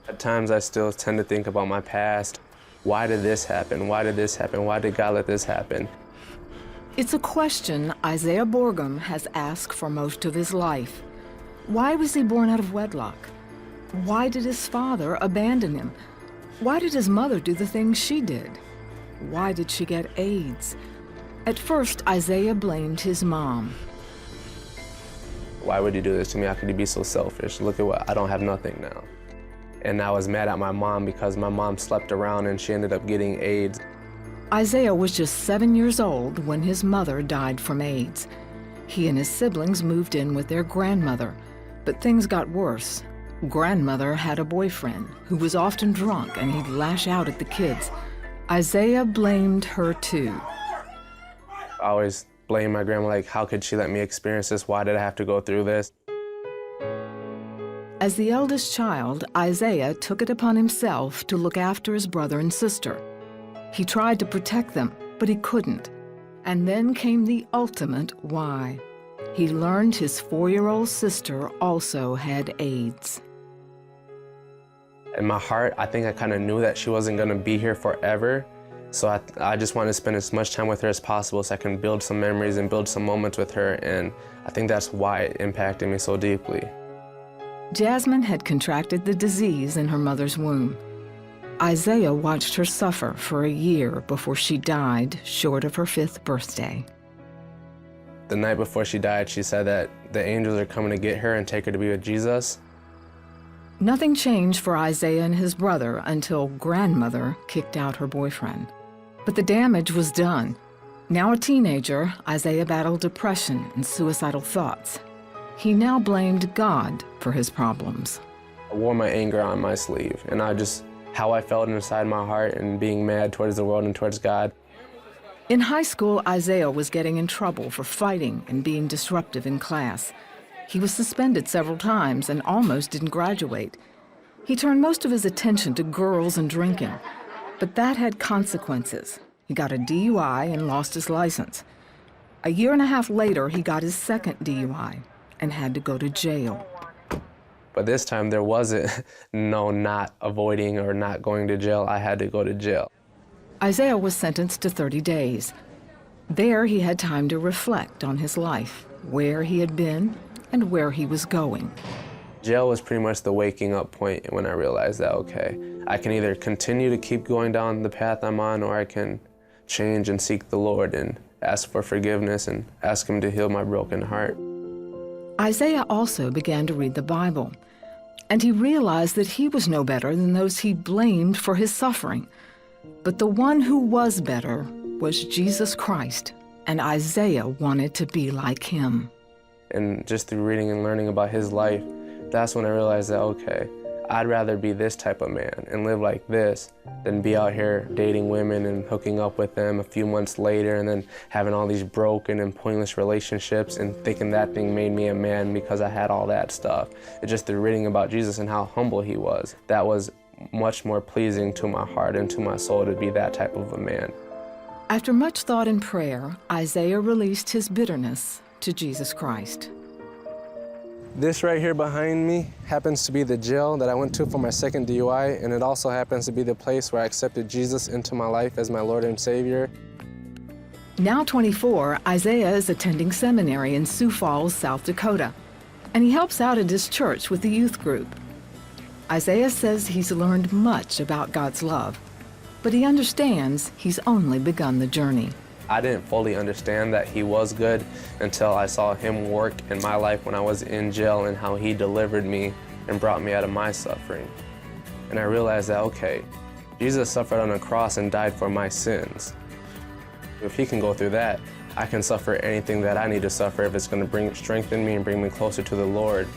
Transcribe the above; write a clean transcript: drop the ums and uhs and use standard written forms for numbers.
At times I still tend to think about my past. Why did this happen? Why did this happen? Why did God let this happen? It's a question Isaiah Borgum has asked for most of his life. Why was he born out of wedlock? Why did his father abandon him? Why did his mother do the things she did? Why did she get AIDS? At first, Isaiah blamed his mom. Why would you do this to me? How could you be so selfish? Look at what, I don't have nothing now. And I was mad at my mom because my mom slept around and she ended up getting AIDS. Isaiah was just 7 years old when his mother died from AIDS. He and his siblings moved in with their grandmother, but things got worse. Grandmother had a boyfriend who was often drunk and he'd lash out at the kids. Isaiah blamed her too. I always blame my grandma, like, how could she let me experience this? Why did I have to go through this? As the eldest child, Isaiah took it upon himself to look after his brother and sister. He tried to protect them, but he couldn't. And then came the ultimate why. He learned his 4-year-old sister also had AIDS. In my heart, I think I kind of knew that she wasn't going to be here forever. So I just wanted to spend as much time with her as possible so I can build some memories and build some moments with her. And I think that's why it impacted me so deeply. Jasmine had contracted the disease in her mother's womb. Isaiah watched her suffer for a year before she died short of her 5th birthday. The night before she died, she said that the angels are coming to get her and take her to be with Jesus. Nothing changed for Isaiah and his brother until grandmother kicked out her boyfriend. But the damage was done. Now a teenager, Isaiah battled depression and suicidal thoughts. He now blamed God for his problems. I wore my anger on my sleeve, and how I felt inside my heart and being mad towards the world and towards God. In high school, Isaiah was getting in trouble for fighting and being disruptive in class. He was suspended several times and almost didn't graduate. He turned most of his attention to girls and drinking, but that had consequences. He got a DUI and lost his license. A year and a half later, he got his 2nd DUI and had to go to jail. But this time there wasn't not avoiding or not going to jail. I had to go to jail. Isaiah was sentenced to 30 days. There he had time to reflect on his life, where he had been and where he was going. Jail was pretty much the waking up point when I realized that, okay, I can either continue to keep going down the path I'm on, or I can change and seek the Lord and ask for forgiveness and ask him to heal my broken heart. Isaiah also began to read the Bible, and he realized that he was no better than those he blamed for his suffering. But the one who was better was Jesus Christ, and Isaiah wanted to be like him. And just through reading and learning about his life, that's when I realized that, okay, I'd rather be this type of man and live like this than be out here dating women and hooking up with them a few months later and then having all these broken and pointless relationships and thinking that thing made me a man because I had all that stuff. It's just through reading about Jesus and how humble he was, that was much more pleasing to my heart and to my soul to be that type of a man. After much thought and prayer, Isaiah released his bitterness to Jesus Christ. This right here behind me happens to be the jail that I went to for my 2nd DUI, and it also happens to be the place where I accepted Jesus into my life as my Lord and Savior. Now 24, Isaiah is attending seminary in Sioux Falls, South Dakota, and he helps out at his church with the youth group. Isaiah says he's learned much about God's love, but he understands he's only begun the journey. I didn't fully understand that he was good until I saw him work in my life when I was in jail and how he delivered me and brought me out of my suffering. And I realized that, okay, Jesus suffered on a cross and died for my sins. If he can go through that, I can suffer anything that I need to suffer if it's going to strengthen me and bring me closer to the Lord.